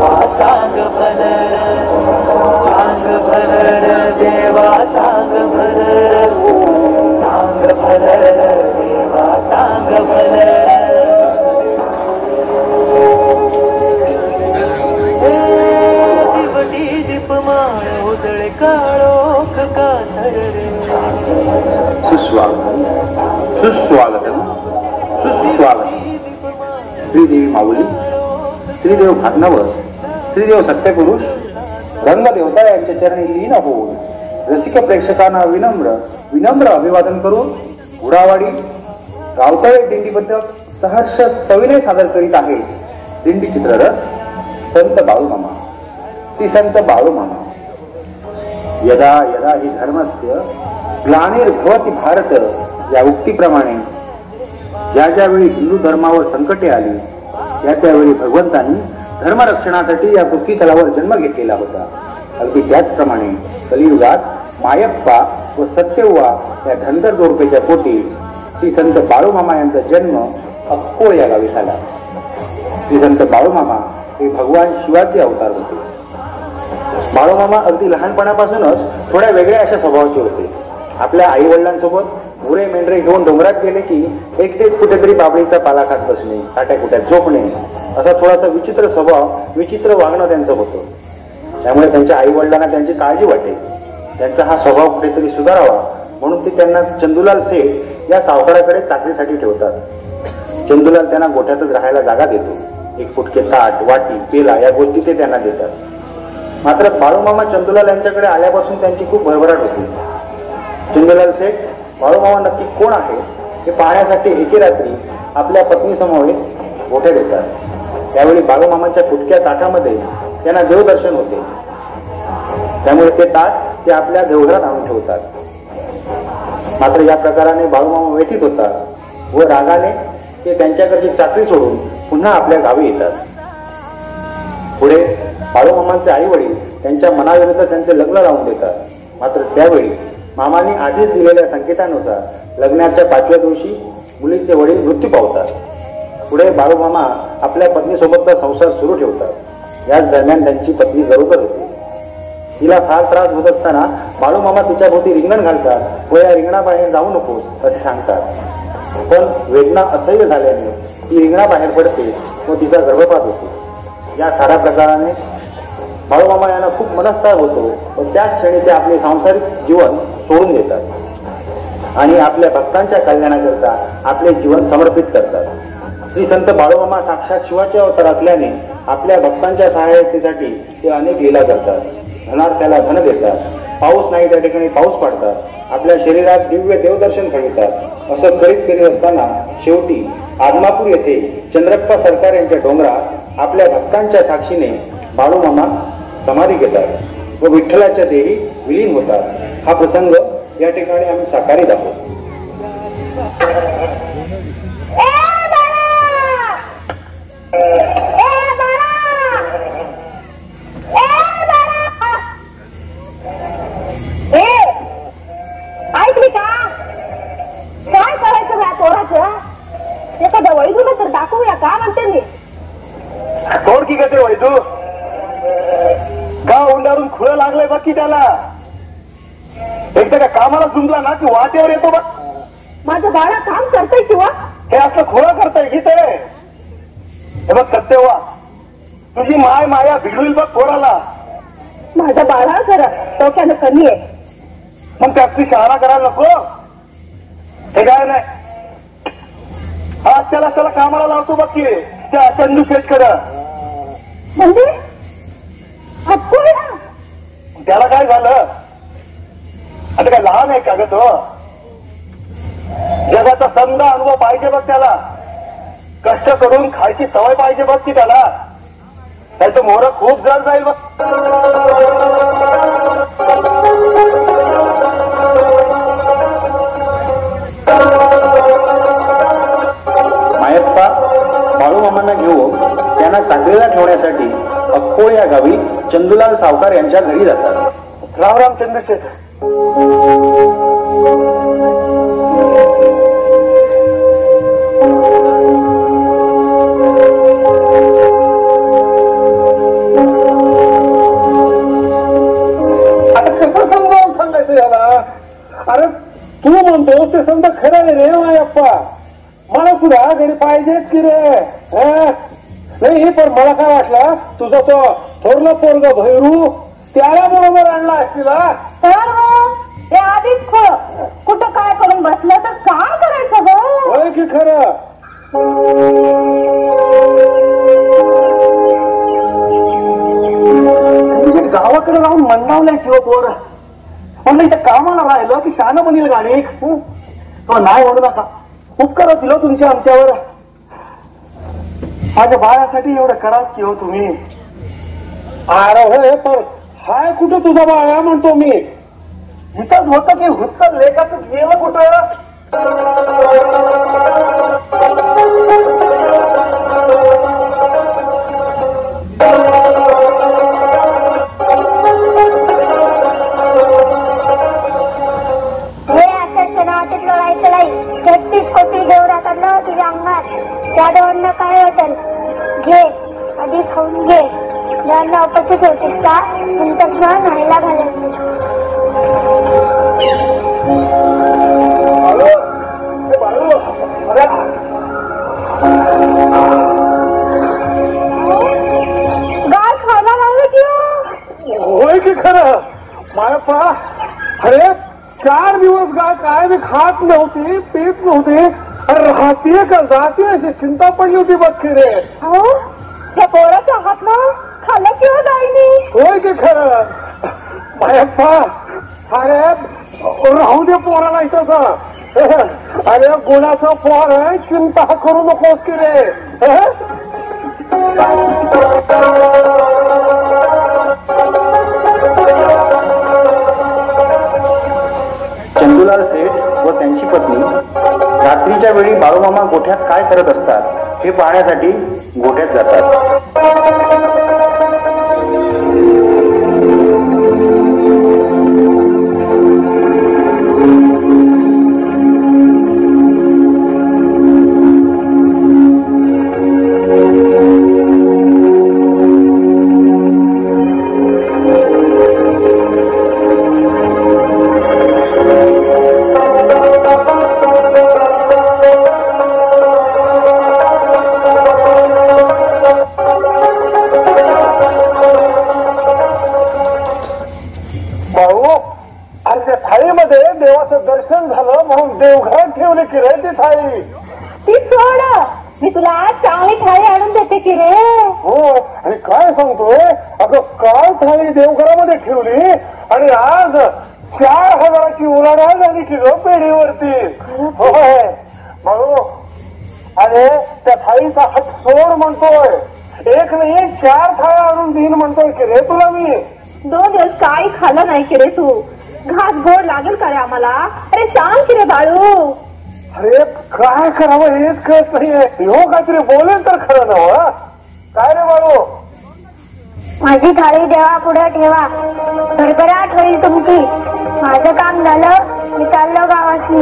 सांग भरर देवा सांग भरर देवा सांग भरर दिवटी दीपमाळ उजळे काळोख कातर रे सुस्वागतम सुस्वागतम सुस्वागतम श्रीदेवी माऊली श्रीदेव भागनवर श्रीदेव सत्यपुरुष रंगदेवता यांच्या चरणी लीन होऊन रसिक प्रेक्षकांना विनम्र अभिवादन करून घोडावाडी गावतळे दिंडीबद्दल सहर्ष सविनय सादर करीत आहे दिंडी चित्ररथ संत बाळूमामा. श्री संत बाळूमामा. यदा यदा हि धर्मस्य ग्लानिर्भवति भारत या उक्तीप्रमाणे ज्या वेळी हिंदू धर्मावर संकटे आली त्यावेळी भगवंतांनी धर्मरक्षणासाठी या पृथ्वी तलावर जन्म घेतलेला होता. अगदी त्याचप्रमाणे कलियुगात मायप्पा व सत्यव्वा या धनगर जोडपेच्या पोटी श्री संत बाळूमामा यांचा जन्म अक्कोळ या गावी झाला. श्री संत बाळूमामा हे भगवान शिवाचे अवतार होते. बाळूमामा अगदी लहानपणापासूनच थोड्या वेगळ्या अशा स्वभावाचे होते. आपल्या आई वडिलांसोबत मुरे मेंढरे घेऊन डोंगरात गेले की एकटेच कुठेतरी बाबळीचा पाला खात बसणे, काट्याकुट्यात झोपणे असा थोडासा विचित्र स्वभाव, विचित्र वागणं त्यांचं होतं. त्यामुळे त्यांच्या आई वडिलांना त्यांची काळजी वाटे. त्यांचा हा स्वभाव कुठेतरी सुधारावा म्हणून ते त्यांना चंदूलाल सेठ या सावकाराकडे चाकरीसाठी ठेवतात. चंदूलाल त्यांना गोठ्यातच राहायला जागा देतो. एक फुटके ताट, वाटी, पेला या गोष्टी ते त्यांना देतात. मात्र बाळूमामा चंदूलाल यांच्याकडे आल्यापासून त्यांची खूप भरभराट होती. चंदूलाल सेठ बाळूमामा नक्की कोण आहे हे पाहण्यासाठी एके रात्री आपल्या पत्नीसमवेत गोठ्यात येतात. त्यावेळी बाळूमामाच्या फुटक्या ताटामध्ये त्यांना देवदर्शन होते. त्यामुळे ते ताट ते आपल्या देवघरात आणून ठेवतात. मात्र या प्रकाराने बाळूमामा व्यथित होतात व रागाने ते त्यांच्याकडची चाकरी सोडून पुन्हा आपल्या गावी येतात. पुढे बाळूमामांचे आई वडील त्यांच्या मनाविरुद्ध त्यांचे लग्न लावून देतात. मात्र त्यावेळी मामाने आधीच दिलेल्या संकेतानुसार लग्नाच्या 5व्या दिवशी मुलीचे वडील मृत्यू पावतात. पुढे बाळूमामा आपल्या पत्नीसोबतचा संसार सुरू ठेवतात. याच दरम्यान त्यांची पत्नी गरोदर होते. तिला फार त्रास होत असताना बाळूमामा तिच्या भोवती रिंगण घालतात व या रिंगणाबाहेर जाऊ नकोस असे सांगतात. पण वेदना असह्य झाल्याने ती रिंगणाबाहेर पडते व तिचा गर्भपात होतो. या साऱ्या प्रकाराने बाळूमामा यांना खूप मनस्ताप होतो व त्याच क्षणी ते आपले सांसारिक जीवन सोडून देतात आणि आपल्या भक्तांच्या कल्याणाकरता आपले जीवन समर्पित करतात. श्री संत बाळूमामा साक्षात शिवाचे अवतार असल्याने आपल्या भक्तांच्या सहाय्यतेसाठी ते अनेक लीला करतात. धनार्थ्याला धन देतात, पाऊस नाही त्या ठिकाणी पाऊस पाडतात, आपल्या शरीरात दिव्य देवदर्शन घडवितात. असं करीत असताना शेवटी आदमापूर येथे चंद्रप्पा सरकार यांच्या डोंगरात आपल्या भक्तांच्या साक्षीने बाळूमामा समाधी घेतात व विठ्ठलाच्या देही विलीन होतात. हा प्रसंग या ठिकाणी आम्ही साकारीत आहोत. ऐकली का? काय करायचं या पोराचं? एखाद्या वैदूला तर दाखवूया का म्हणते मी. कोण की कसे वैदू का उंडारून खुळं लागलंय बाकी त्याला. एकदा का कामाला जुंपला ना की वाटेवर येतो बघ. माझं बाळा काम करतय किंवा हे असं खुळं करताय की ते. हे बघ सत्यव्वा, तुझी माय माया बिघडूल बघ पोराला. माझा बाळा जरा डोक्यानं कमी आहे. मग त्याची शहाणा करायला नको. हे काय नाही, आज त्याला कामाला लावतो बघ की त्या चंदू शेठकडं. म्हणजे त्याला काय झालं? आता काय लहान आहे का ग तो? जगाचा समजा अनुभव पाहिजे बघ त्याला. कष्ट करून खायची सवय पाहिजे बघ की त्याला. त्याचं मोहर खूप जड जाईल बघ. मायप्पा बाळूमामांना घेऊन त्यांना चाकरीला ठेवण्यासाठी अक्कोळ या गावी चंदूलाल सावकार यांच्या घरी जातात. राम राम चंद्रशेठ. अप्पा मला सुद्धा घरी पाहिजेच की रे. नाही पण मला काय वाटलं तुझा तो थोरला पोरग भैरू त्याला बरोबर आणला असतील. ते आधीच कुठं काय करून बसलं तर काय करायचं ग. होय की खरं. गावाकडे राहून म्हणणावलंय किंवा पोर म्हणलं इथं कामाला राहिलं की शान बनील गाडी तो नाही म्हणू नका. उपकार दिलो तुमच्या आमच्यावर. माझ्या बाळासाठी एवढं करा की हो तुम्ही. अरे होय पण हाय कुठं तुझा बाळा म्हणतो मी. इथंच होतं की हुस्तर लेखाच गेलं कुठं. तुझ्या अंगात त्या दोन काय होतं घे आधी खाऊन घे. ज्यांना उपस्थित होतीस का नंतर न्हायला घालत. गाय खायला लागलं की होय की खरं. मायप्पा अरे 4 दिवस गाय काय मी खात नव्हती पीत नव्हती. राहतीये का जाते अशी चिंता पडली होती बघ की रे. त्या पोराच्या हातनं खाल्लं किंवा गायनी. होय की खरं. मायप्पा अरे राहू दे पोराला इथं. अरे गुणाचं पोर आहे चिंता करू नकोस की रे. चंदूलाल सेठ व त्यांची पत्नी रात्रीच्या वेळी बाळूमामा गोठ्यात काय करत असतात हे पाहण्यासाठी गोठ्यात जातात. दर्शन झालं म्हणून देवघरात ठेवले की रे ती थाळी. ती सोड मी तुला चांगली थाळी आणून देते की रे. हो आणि काय सांगतोय अगं काल थाळी देवघरामध्ये ठेवली आणि आज 4,000ची उलाढाल झाली की ग पेढीवरती. होय भाऊ अरे त्या थाळीचा हात सोड म्हणतोय. एक नाही 4 थाळ्या आणून देईन म्हणतोय की रे तुला मी. 2 दिवस काही खाल्लं नाही की रे तू. घास गोड लागेल का रे आम्हाला. अरे सांग की रे बाळू. अरे काय करावं हेच कळत नाहीये. हो काहीतरी बोलेल तर खरं ना. काय रे बाळू. माझी थाळी देवा पुढे ठेवा भरभराट होईल तुमची. माझं काम झालं मी चाललो गावाशी.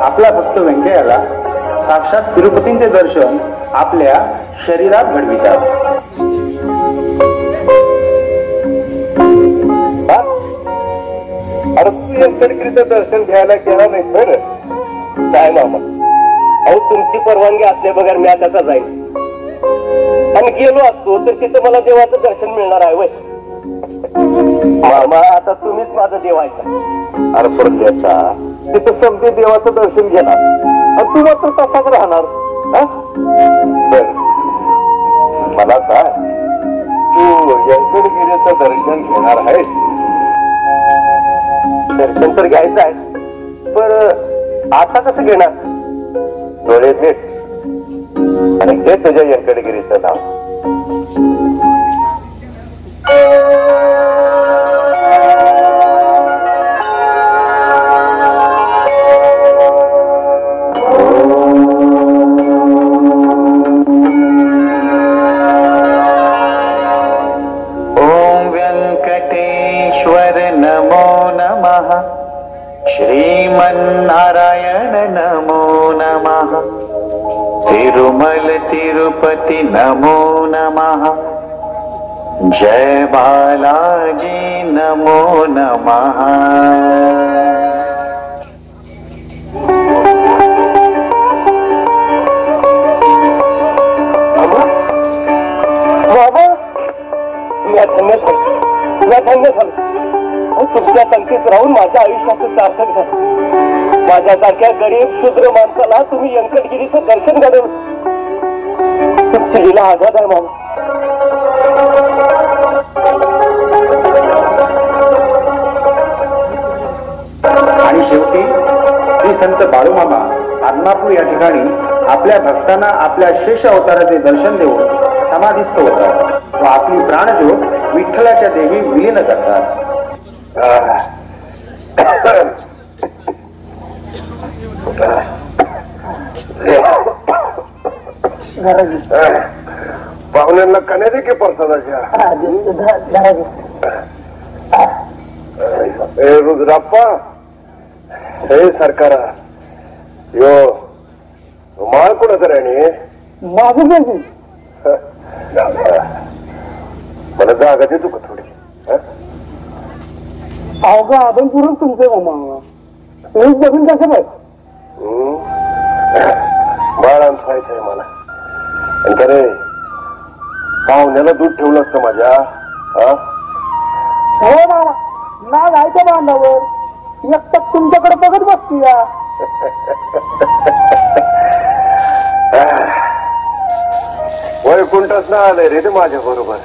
आपला भक्त व्यंकय्याला साक्षात तिरुपतींचे दर्शन आपल्या शरीरात घडवितात. अरे तू व्यंकटगिरीचं दर्शन घ्यायला गेला नाही सर. काय मामा अहो तुमची परवानगी असल्या बघा मी आता जाईन आणि गेलो असतो तर तिथं मला देवाचं दर्शन मिळणार आहे. वय मामा आता तुम्हीच माझं देव आहे. अरे परदेचा तिथं समजे देवाचं दर्शन घेणार आणि तू मात्र तसाच राहणार. मला सांग तू व्यंकटगिरीचं दर्शन घेणार आहेस. दर्शन तर घ्यायचं आहे पण आता कसं घेणार. डोळे भेट आणि हे तुझ्या व्यंकटगिरीचं नाव. श्रीमन्नारायण नमो कमल तिरुपति नमो नमः, जय बालाजी नमो नमः। बाबा धन्य झालं तुमच्या पंक्तीत राहून माझ्या आयुष्याचं सार्थक झालं। माझ्यासारख्या गरीब शूद्र माणसाला तुम्ही व्यंकटगिरीचं दर्शन घडवलं, तुमची लीला आझाद आहे मामा। आणि शेवटी श्री संत बाळूमामा आदमापूर या ठिकाणी आपल्या भक्तांना आपल्या शेष अवताराचे दर्शन देऊन समाधिस्थ होतात व आपली प्राणज्योत विठ्ठलाच्या देवी विलीन करतात। पाहुण्यांना कण्या दे की प्रसादाच्या। रुद्राप्पा हे सरकार यो माळ कोणाचं राणी माझं मला जागा देतो का थोडी? अवघा आपण पुरून तुमचे मामा तुम्ही बघून कसं पाहिजे बाळांत व्हायचंय मला। आणि रे पाहुण्याला दूध ठेवलं असतं माझ्या। हो मामा ना जायच्या बांधावर एकटक तुमच्याकडे बघत बसती या। वैकुंठच ना आलंय रे ते माझ्या बरोबर।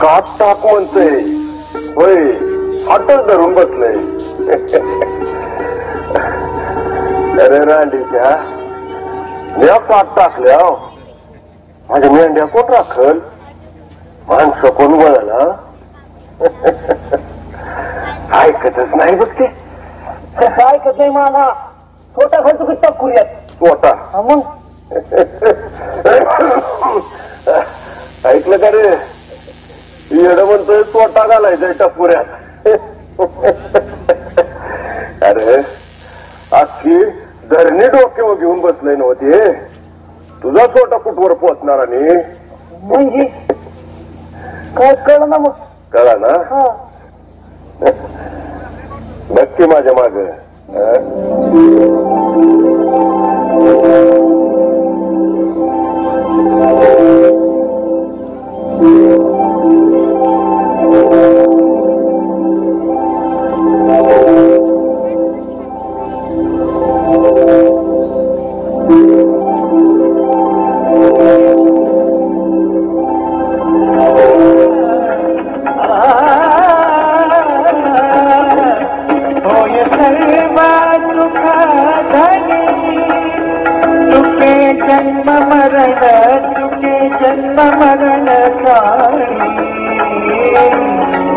काट टाक म्हणतोय होय, हातच धरून बसलंय। अरे रांडीच्या म्या काट टाकल्या माझ्या मेंढ्या कोण राखल, माणसं कोण वळला ऐकतच नाही बघ ते। कसं ऐकत नाही माना, छोटा खर्च किती करूयात छोटा मग ऐकलं का रे येड म्हणतोय तोटा घालायचा टपुऱ्यात। अरे अख्खी धरणी डोक्यावर घेऊन बसलंय नव्हते, तुझा छोटा कुठवर पोचणार आणि म्हणजे काय कळ ना मग कळा ना नक्की माझ्या माग। जन्म मरण सारी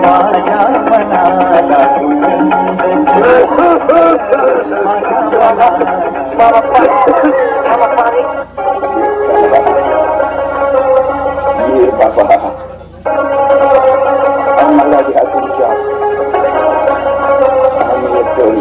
माझ्या मनाला बाबा आम्हाला द्या तुमच्या आम्ही येतोय।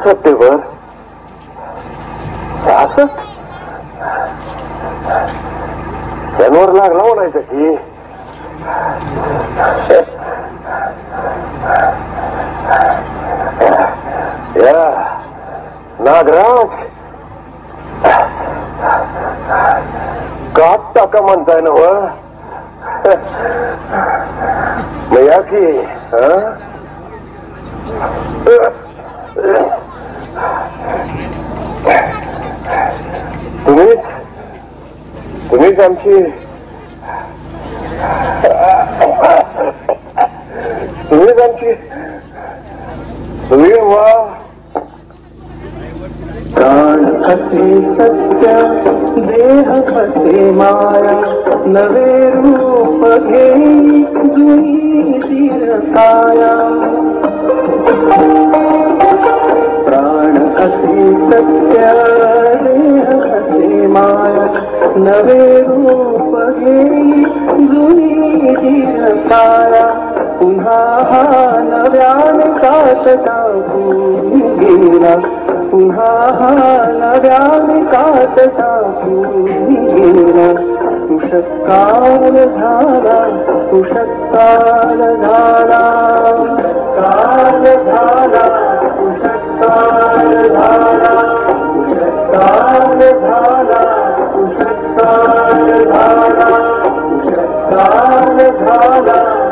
सप्टेंबर जनावर लागला म्हणायचं की या नागराज काट टाका म्हणताय ना व मग या की तुम्हीच आमची सत्य देह खसे माया नवे रूप घेई जुनी चिरकाया प्राण असे सत्य देह खसे माया नवे रूप घेई जुनी चिरकाया पुन्हा हा नव्याने कात टाकून गेला पुन्हा हा नव्याने कात टाकून गेला तुषकाल झाला तुषकाल झाला काल झाला तुषकाल झाला तुषकाल झाला तुषकाल झाला तुषकाल झाला